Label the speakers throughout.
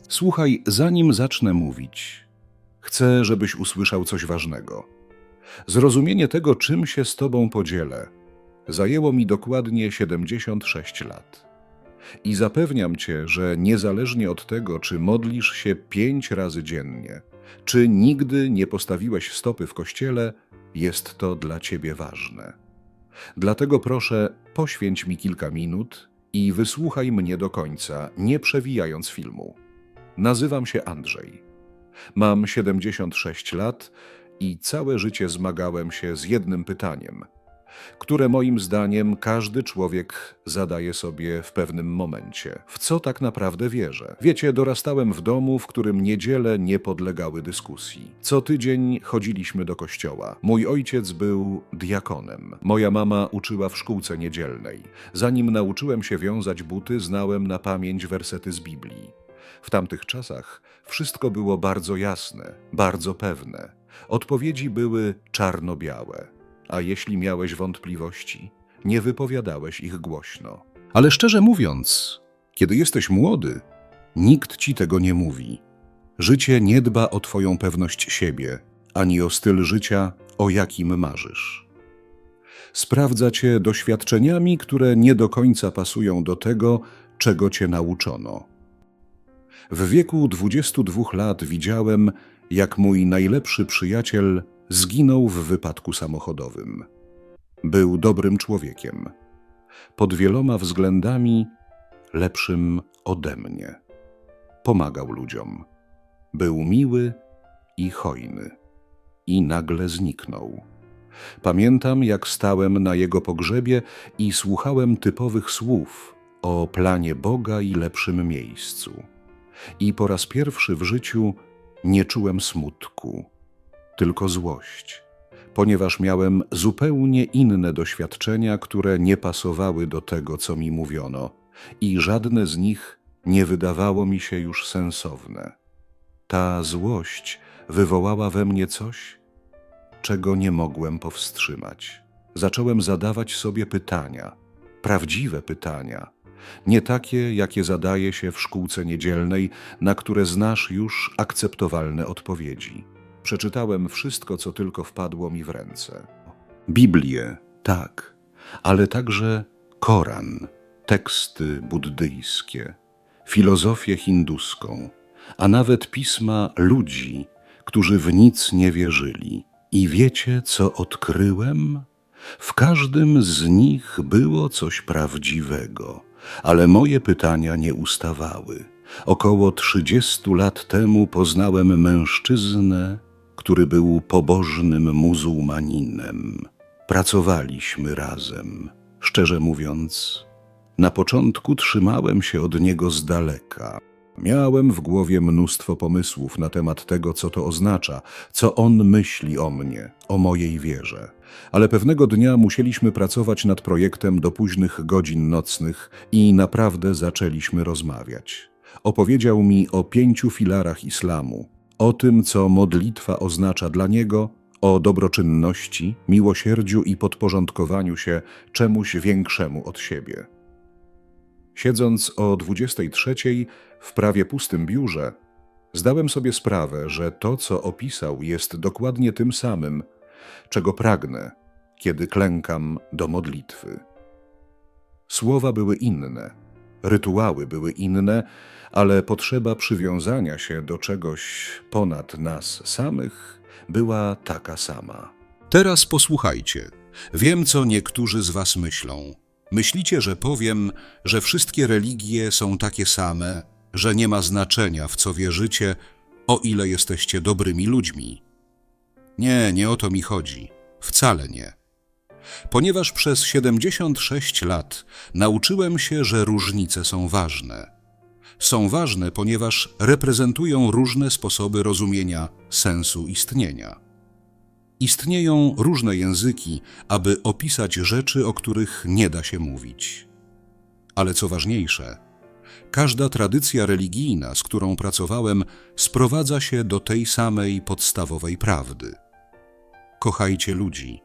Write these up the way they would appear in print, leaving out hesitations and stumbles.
Speaker 1: Słuchaj, zanim zacznę mówić, chcę, żebyś usłyszał coś ważnego. Zrozumienie tego, czym się z tobą podzielę, zajęło mi dokładnie 76 lat. I zapewniam cię, że niezależnie od tego, czy modlisz się 5 razy dziennie, czy nigdy nie postawiłeś stopy w kościele, jest to dla ciebie ważne. Dlatego proszę, poświęć mi kilka minut i wysłuchaj mnie do końca, nie przewijając filmu. Nazywam się Andrzej. Mam 76 lat i całe życie zmagałem się z jednym pytaniem, które moim zdaniem każdy człowiek zadaje sobie w pewnym momencie. W co tak naprawdę wierzę? Wiecie, dorastałem w domu, w którym niedziele nie podlegały dyskusji. Co tydzień chodziliśmy do kościoła. Mój ojciec był diakonem. Moja mama uczyła w szkółce niedzielnej. Zanim nauczyłem się wiązać buty, znałem na pamięć wersety z Biblii. W tamtych czasach wszystko było bardzo jasne, bardzo pewne. Odpowiedzi były czarno-białe. A jeśli miałeś wątpliwości, nie wypowiadałeś ich głośno. Ale szczerze mówiąc, kiedy jesteś młody, nikt ci tego nie mówi. Życie nie dba o twoją pewność siebie, ani o styl życia, o jakim marzysz. Sprawdza cię doświadczeniami, które nie do końca pasują do tego, czego cię nauczono. W wieku 22 lat widziałem, jak mój najlepszy przyjaciel zginął w wypadku samochodowym. Był dobrym człowiekiem. Pod wieloma względami lepszym ode mnie. Pomagał ludziom. Był miły i hojny. I nagle zniknął. Pamiętam, jak stałem na jego pogrzebie i słuchałem typowych słów o planie Boga i lepszym miejscu. I po raz pierwszy w życiu nie czułem smutku, tylko złość, ponieważ miałem zupełnie inne doświadczenia, które nie pasowały do tego, co mi mówiono, i żadne z nich nie wydawało mi się już sensowne. Ta złość wywołała we mnie coś, czego nie mogłem powstrzymać. Zacząłem zadawać sobie pytania, prawdziwe pytania, nie takie, jakie zadaje się w szkółce niedzielnej, na które znasz już akceptowalne odpowiedzi. Przeczytałem wszystko, co tylko wpadło mi w ręce. Biblię, tak, ale także Koran, teksty buddyjskie, filozofię hinduską, a nawet pisma ludzi, którzy w nic nie wierzyli. I wiecie, co odkryłem? W każdym z nich było coś prawdziwego, ale moje pytania nie ustawały. Około 30 lat temu poznałem mężczyznę, który był pobożnym muzułmaninem. Pracowaliśmy razem. Szczerze mówiąc, na początku trzymałem się od niego z daleka. Miałem w głowie mnóstwo pomysłów na temat tego, co to oznacza, co on myśli o mnie, o mojej wierze. Ale pewnego dnia musieliśmy pracować nad projektem do późnych godzin nocnych i naprawdę zaczęliśmy rozmawiać. Opowiedział mi o 5 filarach islamu, o tym, co modlitwa oznacza dla niego, o dobroczynności, miłosierdziu i podporządkowaniu się czemuś większemu od siebie. Siedząc o 23:00 w prawie pustym biurze, zdałem sobie sprawę, że to, co opisał, jest dokładnie tym samym, czego pragnę, kiedy klękam do modlitwy. Słowa były inne, rytuały były inne, ale potrzeba przywiązania się do czegoś ponad nas samych była taka sama. Teraz posłuchajcie. Wiem, co niektórzy z was myślą. Myślicie, że powiem, że wszystkie religie są takie same, że nie ma znaczenia, w co wierzycie, o ile jesteście dobrymi ludźmi. Nie, nie o to mi chodzi. Wcale nie. Ponieważ przez 76 lat nauczyłem się, że różnice są ważne. Są ważne, ponieważ reprezentują różne sposoby rozumienia sensu istnienia. Istnieją różne języki, aby opisać rzeczy, o których nie da się mówić. Ale co ważniejsze, każda tradycja religijna, z którą pracowałem, sprowadza się do tej samej podstawowej prawdy. Kochajcie ludzi.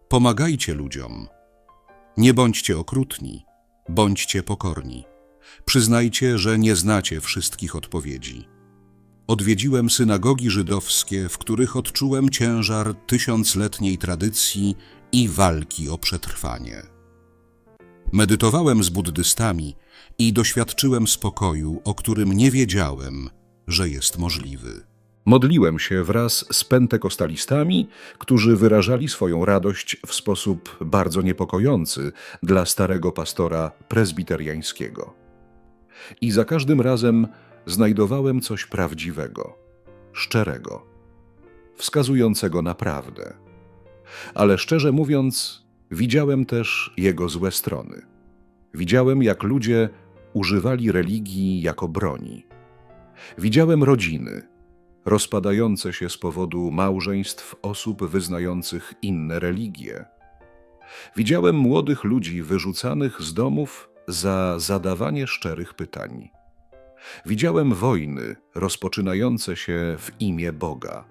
Speaker 1: Pomagajcie ludziom. Nie bądźcie okrutni, bądźcie pokorni.
Speaker 2: Przyznajcie, że nie znacie wszystkich odpowiedzi. Odwiedziłem synagogi żydowskie, w których odczułem ciężar tysiącletniej tradycji i walki o przetrwanie. Medytowałem z buddystami i doświadczyłem spokoju, o którym nie wiedziałem, że jest możliwy.
Speaker 1: Modliłem się wraz z pentekostalistami, którzy wyrażali swoją radość w sposób bardzo niepokojący dla starego pastora prezbiteriańskiego. I za każdym razem znajdowałem coś prawdziwego, szczerego, wskazującego na prawdę. Ale szczerze mówiąc, widziałem też jego złe strony. Widziałem, jak ludzie używali religii jako broni. Widziałem rodziny rozpadające się z powodu małżeństw osób wyznających inne religie. Widziałem młodych ludzi wyrzucanych z domów za zadawanie szczerych pytań. Widziałem wojny rozpoczynające się w imię Boga,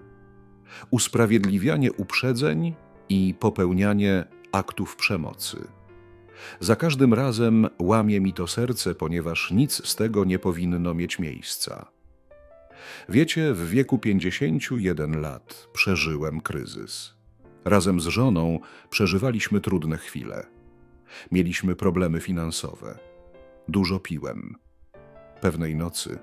Speaker 1: usprawiedliwianie uprzedzeń i popełnianie aktów przemocy. Za każdym razem łamie mi to serce, ponieważ nic z tego nie powinno mieć miejsca. Wiecie, w wieku 51 lat przeżyłem kryzys. Razem z żoną przeżywaliśmy trudne chwile. Mieliśmy problemy finansowe. Dużo piłem. Pewnej nocy,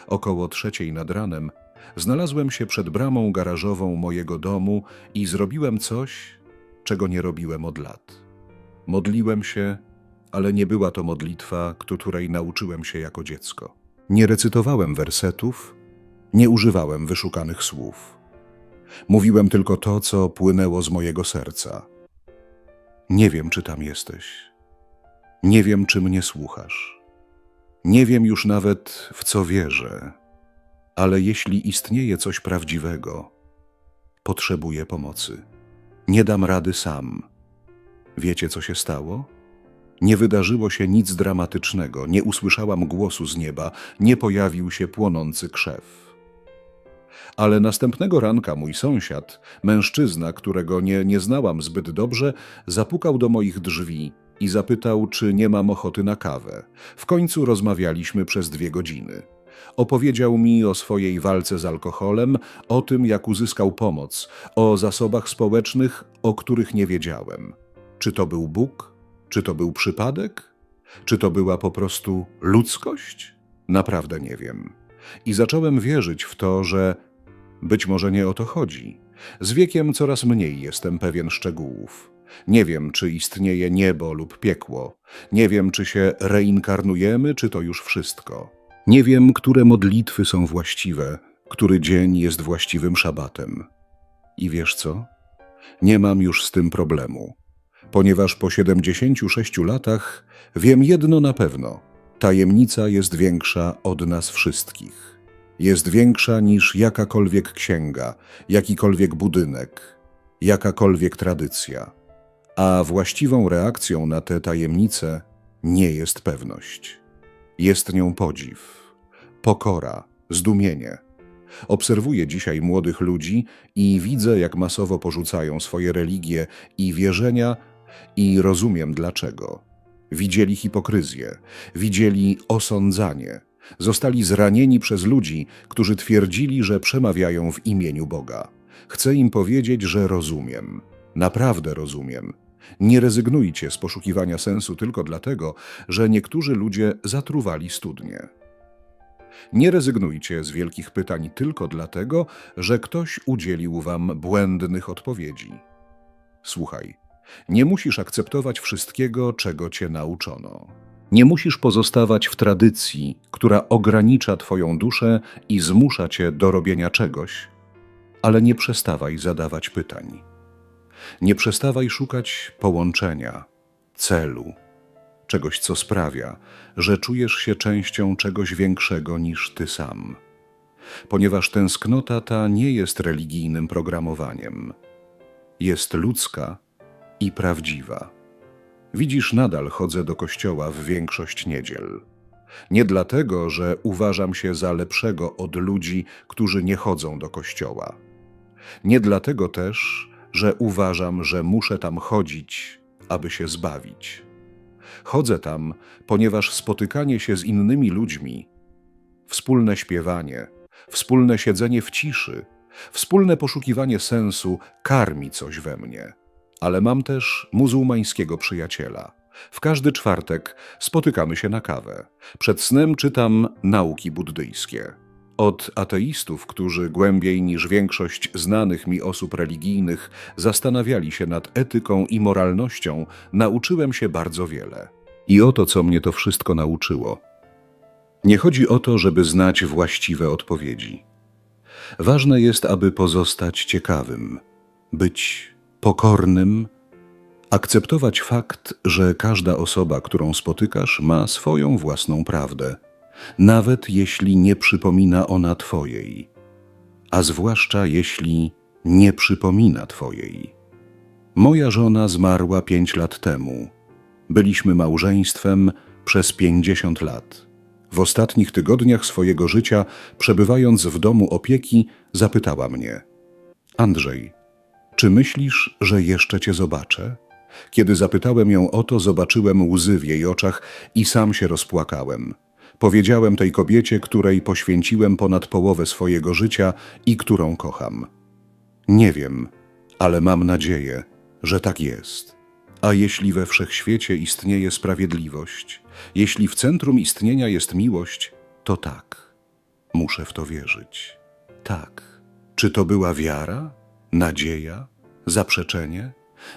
Speaker 1: około 3:00 nad ranem, znalazłem się przed bramą garażową mojego domu i zrobiłem coś, czego nie robiłem od lat. Modliłem się, ale nie była to modlitwa, której nauczyłem się jako dziecko. Nie recytowałem wersetów, nie używałem wyszukanych słów. Mówiłem tylko to, co płynęło z mojego serca. Nie wiem, czy tam jesteś. Nie wiem, czy mnie słuchasz. Nie wiem już nawet, w co wierzę, ale jeśli istnieje coś prawdziwego, potrzebuję pomocy. Nie dam rady sam. Wiecie, co się stało? Nie wydarzyło się nic dramatycznego, nie usłyszałam głosu z nieba, nie pojawił się płonący krzew. Ale następnego ranka mój sąsiad, mężczyzna, którego nie znałam zbyt dobrze, zapukał do moich drzwi i zapytał, czy nie mam ochoty na kawę. W końcu rozmawialiśmy przez 2 godziny. Opowiedział mi o swojej walce z alkoholem, o tym, jak uzyskał pomoc, o zasobach społecznych, o których nie wiedziałem. Czy to był Bóg? Czy to był przypadek? Czy to była po prostu ludzkość? Naprawdę nie wiem. I zacząłem wierzyć w to, że być może nie o to chodzi. Z wiekiem coraz mniej jestem pewien szczegółów. Nie wiem, czy istnieje niebo lub piekło. Nie wiem, czy się reinkarnujemy, czy to już wszystko. Nie wiem, które modlitwy są właściwe, który dzień jest właściwym szabatem. I wiesz co? Nie mam już z tym problemu, ponieważ po 76 latach wiem jedno na pewno. Tajemnica jest większa od nas wszystkich. Jest większa niż jakakolwiek księga, jakikolwiek budynek, jakakolwiek tradycja. A właściwą reakcją na tę tajemnicę nie jest pewność. Jest nią podziw, pokora, zdumienie. Obserwuję dzisiaj młodych ludzi i widzę, jak masowo porzucają swoje religie i wierzenia i rozumiem dlaczego. Widzieli hipokryzję, widzieli osądzanie, zostali zranieni przez ludzi, którzy twierdzili, że przemawiają w imieniu Boga. Chcę im powiedzieć, że rozumiem, naprawdę rozumiem. Nie rezygnujcie z poszukiwania sensu tylko dlatego, że niektórzy ludzie zatruwali studnie. Nie rezygnujcie z wielkich pytań tylko dlatego, że ktoś udzielił wam błędnych odpowiedzi. Słuchaj, nie musisz akceptować wszystkiego, czego cię nauczono. Nie musisz pozostawać w tradycji, która ogranicza twoją duszę i zmusza cię do robienia czegoś, ale nie przestawaj zadawać pytań. Nie przestawaj szukać połączenia, celu, czegoś, co sprawia, że czujesz się częścią czegoś większego niż ty sam. Ponieważ tęsknota ta nie jest religijnym programowaniem. Jest ludzka i prawdziwa. Widzisz, nadal chodzę do kościoła w większość niedziel. Nie dlatego, że uważam się za lepszego od ludzi, którzy nie chodzą do kościoła. Nie dlatego też, że uważam, że muszę tam chodzić, aby się zbawić. Chodzę tam, ponieważ spotykanie się z innymi ludźmi, wspólne śpiewanie, wspólne siedzenie w ciszy, wspólne poszukiwanie sensu karmi coś we mnie. Ale mam też muzułmańskiego przyjaciela. W każdy czwartek spotykamy się na kawę. Przed snem czytam nauki buddyjskie. Od ateistów, którzy głębiej niż większość znanych mi osób religijnych zastanawiali się nad etyką i moralnością, nauczyłem się bardzo wiele. I oto co mnie to wszystko nauczyło. Nie chodzi o to, żeby znać właściwe odpowiedzi. Ważne jest, aby pozostać ciekawym, być pokornym, akceptować fakt, że każda osoba, którą spotykasz, ma swoją własną prawdę, nawet jeśli nie przypomina ona twojej, a zwłaszcza jeśli nie przypomina twojej. Moja żona zmarła 5 lat temu. Byliśmy małżeństwem przez 50 lat. W ostatnich tygodniach swojego życia, przebywając w domu opieki, zapytała mnie: Andrzej, czy myślisz, że jeszcze cię zobaczę? Kiedy zapytałem ją o to, zobaczyłem łzy w jej oczach i sam się rozpłakałem. Powiedziałem tej kobiecie, której poświęciłem ponad połowę swojego życia i którą kocham. Nie wiem, ale mam nadzieję, że tak jest. A jeśli we wszechświecie istnieje sprawiedliwość, jeśli w centrum istnienia jest miłość, to tak. Muszę w to wierzyć. Tak. Czy to była wiara? Nadzieja? Zaprzeczenie?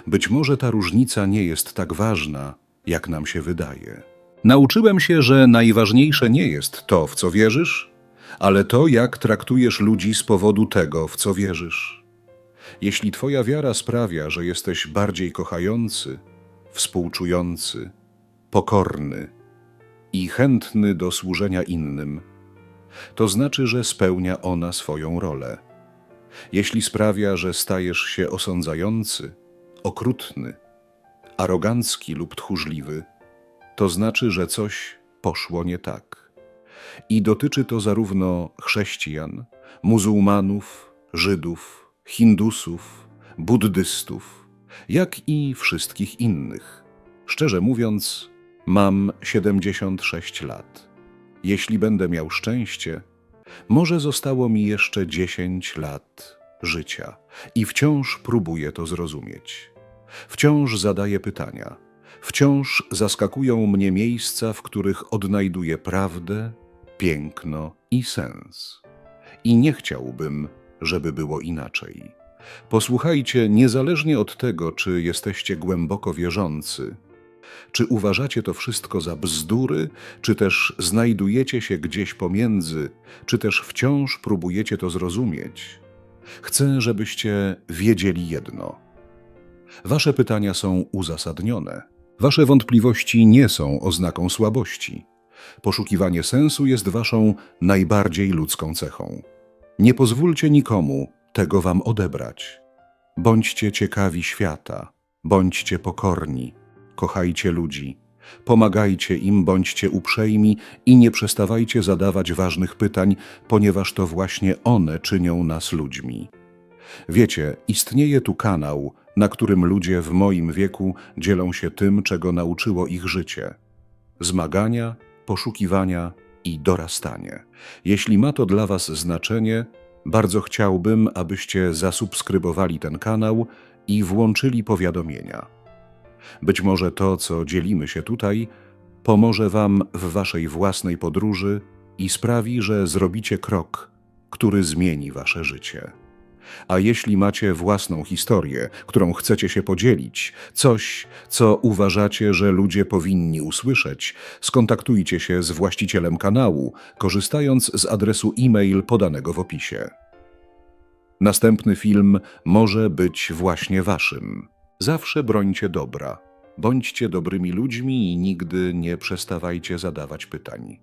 Speaker 1: Być może ta różnica nie jest tak ważna, jak nam się wydaje. Nauczyłem się, że najważniejsze nie jest to, w co wierzysz, ale to, jak traktujesz ludzi z powodu tego, w co wierzysz. Jeśli twoja wiara sprawia, że jesteś bardziej kochający, współczujący, pokorny i chętny do służenia innym, to znaczy, że spełnia ona swoją rolę. Jeśli sprawia, że stajesz się osądzający, okrutny, arogancki lub tchórzliwy, to znaczy, że coś poszło nie tak. I dotyczy to zarówno chrześcijan, muzułmanów, Żydów, Hindusów, buddystów, jak i wszystkich innych. Szczerze mówiąc, mam 76 lat. Jeśli będę miał szczęście, może zostało mi jeszcze 10 lat życia i wciąż próbuję to zrozumieć. Wciąż zadaję pytania. Wciąż zaskakują mnie miejsca, w których odnajduję prawdę, piękno i sens. I nie chciałbym, żeby było inaczej. Posłuchajcie, niezależnie od tego, czy jesteście głęboko wierzący, czy uważacie to wszystko za bzdury, czy też znajdujecie się gdzieś pomiędzy, czy też wciąż próbujecie to zrozumieć, chcę, żebyście wiedzieli jedno. Wasze pytania są uzasadnione. Wasze wątpliwości nie są oznaką słabości. Poszukiwanie sensu jest waszą najbardziej ludzką cechą. Nie pozwólcie nikomu tego wam odebrać. Bądźcie ciekawi świata, bądźcie pokorni, kochajcie ludzi, pomagajcie im, bądźcie uprzejmi i nie przestawajcie zadawać ważnych pytań, ponieważ to właśnie one czynią nas ludźmi. Wiecie, istnieje tu kanał, na którym ludzie w moim wieku dzielą się tym, czego nauczyło ich życie. Zmagania, poszukiwania i dorastanie. Jeśli ma to dla was znaczenie, bardzo chciałbym, abyście zasubskrybowali ten kanał i włączyli powiadomienia. Być może to, co dzielimy się tutaj, pomoże wam w waszej własnej podróży i sprawi, że zrobicie krok, który zmieni wasze życie. A jeśli macie własną historię, którą chcecie się podzielić, coś, co uważacie, że ludzie powinni usłyszeć, skontaktujcie się z właścicielem kanału, korzystając z adresu e-mail podanego w opisie. Następny film może być właśnie waszym. Zawsze brońcie dobra, bądźcie dobrymi ludźmi i nigdy nie przestawajcie zadawać pytań.